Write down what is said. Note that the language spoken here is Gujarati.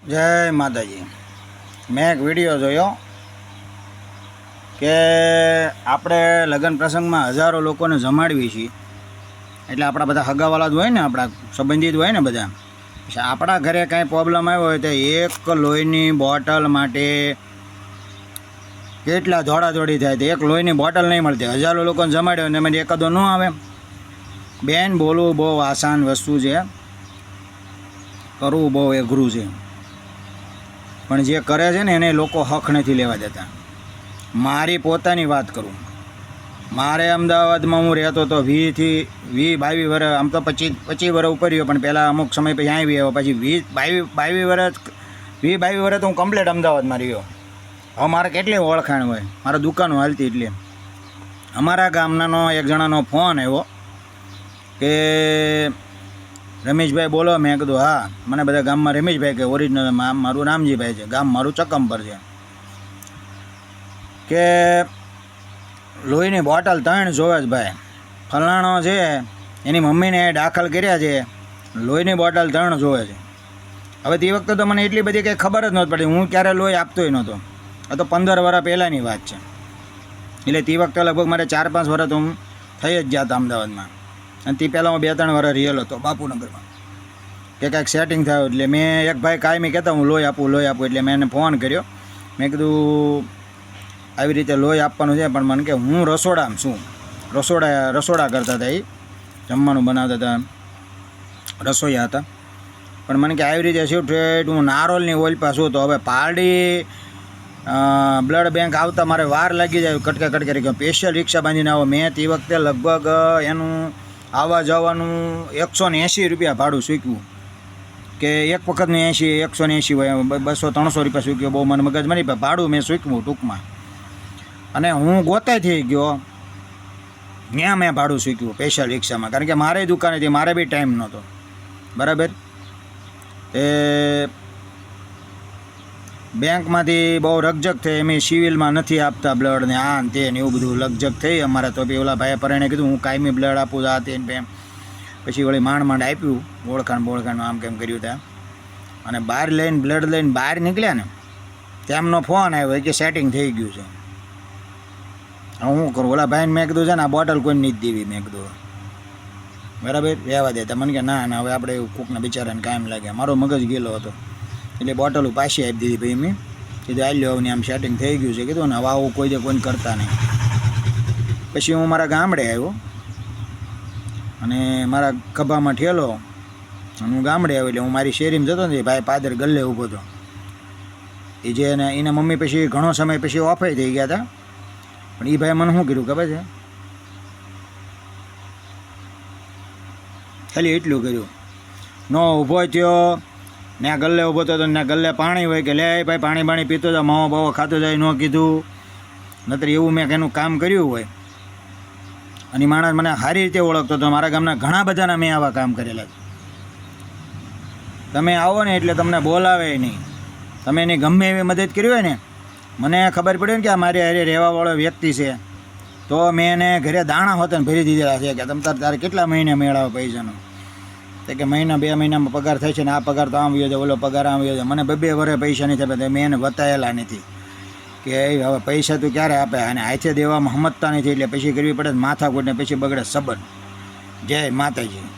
જય માતાજી. મેં એક વિડીયો જોયો કે આપણે લગ્ન પ્રસંગમાં હજારો લોકોને જમાડવી છીએ, એટલે આપણા બધા હગાવાલા જ હોય ને, આપણા સંબંધિત હોય ને બધા. આપણા ઘરે કાંઈ પ્રોબ્લેમ આવ્યો હોય તો એક લોહીની બોટલ માટે કેટલા દોડાદોડી થાય. તો એક લોહીની બોટલ નહીં મળતી, હજારો લોકોને જમાડ્યો અને એમાં એકાદો ન આવે. બેન, બોલવું બહુ આસાન વસ્તુ છે, કરવું બહુ અઘરું છે. પણ જે કરે છે ને એને લોકો હક નથી લેવા દેતા. મારી પોતાની વાત કરું, મારે અમદાવાદમાં હું રહેતો હતો 20-22 વર્ષ, આમ તો 25 વર્ષ ઉપર રહ્યો, પણ પહેલાં અમુક સમય પછી આવી આવ્યો. પછી 20-22 વર્ષ તો હું કમ્પ્લીટ અમદાવાદમાં રહ્યો. હવે મારે કેટલી ઓળખાણ હોય, મારા દુકાનો હાલતી. એટલે અમારા ગામનાનો એક જણાનો ફોન આવ્યો કે રમેશભાઈ બોલો. મેં કીધું હા. મને બધા ગામમાં રમેશભાઈ કે ઓરિજિનલ મારું રામજીભાઈ છે, ગામ મારું ચકમ્બર છે. કે લોહીની બોટલ 3 જોવે છે ભાઈ, ફલાણો છે એની મમ્મીને દાખલ કર્યા છે, લોહીની બોટલ 3 જોવે છે. હવે તે વખતે તો મને એટલી બધી કંઈ ખબર જ નહોતી પડી, હું ક્યારે લોહી આપતોય નહોતો. આ તો 15 વર્ષ પહેલાંની વાત છે. એટલે તે વખતે લગભગ મારે 4-5 વર્ષ તો હું થઈ જ જતા અમદાવાદમાં. અને તે પહેલાં હું 2-3 વર્ષ રિયલ હતો બાપુનગરમાં. કે કાંઈક સેટિંગ થયું એટલે મેં એક ભાઈ કાયમી કહેતા હું લોહી આપું. એટલે મેં એને ફોન કર્યો. મેં કીધું આવી રીતે લોહી આપવાનું છે, પણ મને કે હું રસોડામાં છું. રસોડા કરતા હતા, એ જમવાનું બનાવતા હતા, રસોઈયા હતા. પણ મને કે આવી રીતે શિફ્ટ હું નારોલની ઓલપા છું, તો હવે પારડી બ્લડ બેંક આવતા મારે વાર લાગી જાય. કટકે રહી ગયો. સ્પેશિયલ રિક્ષા બાંધીને આવો. મેં તે વખતે લગભગ એનું આવવા જવાનું 180 રૂપિયા ભાડું ચૂક્યું. કે એક વખતનું 180 હોય, 200-300 રૂપિયા ચૂક્યો. બહુ મને મગજ મારી, ભાડું મેં ચૂકવું ટૂંકમાં. અને હું ગોતાઈ થઈ ગયો, ત્યાં મેં ભાડું ચૂક્યું સ્પેશિયલ રિક્ષામાં. કારણ કે મારે દુકાન હતી, મારે બી ટાઈમ નહોતો. બરાબર. એ બેંકમાંથી બહુ રકઝક થઈ, એમ સિવિલમાં નથી આપતા બ્લડ ને આ ને તે ને એવું બધું લગઝક થઈ અમારે. તો બી ઓલા ભાઈએ પરણે કીધું હું કાયમી બ્લડ આપું આ તે ને. પછી વળી માંડ આપ્યું, ઓળખાણ આમ કેમ કર્યું ત્યાં. અને બહાર લઈને બ્લડ લઈને બહાર નીકળ્યા ને તેમનો ફોન આવ્યો કે સેટિંગ થઈ ગયું છે. હું કરું, ઓલા ભાઈને મેં કીધું છે ને આ બોટલ કોઈ નથી દેવી. મેં કીધું બરાબર, રહેવા દેતા. મને કે ના હવે આપણે એવું કોકના બિચારાને કાયમ લાગે. મારો મગજ ગયેલો હતો એટલે બોટલો પાછી આપી દીધી. ભાઈ મેં કીધું આ લ્યો ને આમ સેટિંગ થઈ ગયું છે. કીધું ને હવે આવું કોઈને કરતા નહીં. પછી હું મારા ગામડે આવ્યો અને મારા ખભામાં ઠેલો અને હું ગામડે આવ્યો. એટલે હું મારી શેરીમાં જતો ને, ભાઈ પાદર ગલ્લે ઊભો હતો. એ જે એના મમ્મી પછી ઘણો સમય પછી ઓફાઈ થઈ ગયા હતા. પણ એ ભાઈ મને શું કર્યું ખબર છે? ખાલી એટલું કર્યું, નો ઊભો થયો ને ગલ્લે ઊભો હતો ને ગલ્લે પાણી હોય કે લે ભાઈ પાણી પીતો જાય, માવો બાવો ખાતો જાય, ન કીધું. નતર એવું મેં એનું કામ કર્યું હોય. અને માણસ મને સારી રીતે ઓળખતો હતો. મારા ગામના ઘણા બધાના મેં આવા કામ કરેલા છે. તમે આવો ને એટલે તમને બોલાવે નહીં. તમે એની ગમે એવી મદદ કરી હોય ને, મને ખબર પડી ને કે આ મારી હારે રહેવાવાળો વ્યક્તિ છે, તો મેં એને ઘરે દાણા હોતા ને ભરી દીધેલા છે. કે તમે તારે કેટલા મહિને મેળવો પૈસાનો? તો કે મહિના 2 મહિનામાં પગાર થાય છે ને, આ પગાર તો આમ વ્યો છે, ઓલો પગાર આમ વ્યો છે. મને 2 વર્ષે પૈસા નહીં થયા. મેં એને બતાવેલા નથી કે હવે પૈસા તું ક્યારે આપે, અને હાથે દેવામાં સમજતા નથી. એટલે પછી કરવી પડે માથાકૂટને, પછી બગડે સંબંધ. જય માતાજી.